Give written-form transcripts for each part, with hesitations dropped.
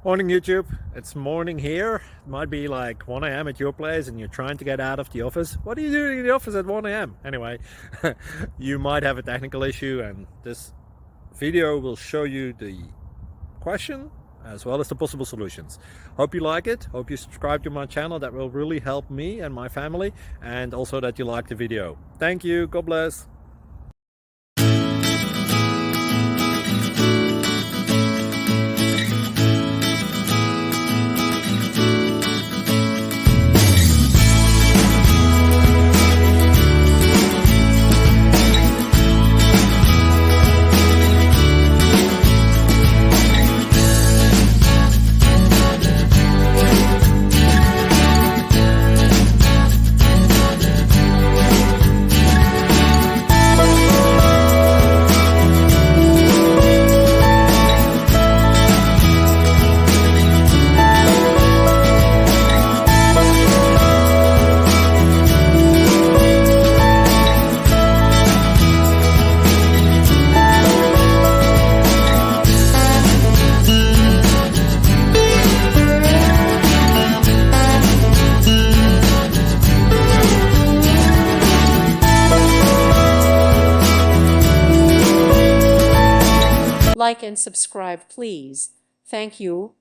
Morning YouTube, it's morning here. It might be like 1 a.m. at your place and you're trying to get out of the office. What are you doing in the office at 1 a.m.? Anyway, you might have a technical issue and this video will show you the question as well as the possible solutions. Hope you like it, hope you subscribe to my channel. That will really help me and my family, and also that you like the video. Thank you, God bless. Like and subscribe, please. Thank you.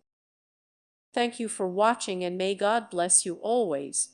Thank you for watching, and may God bless you always.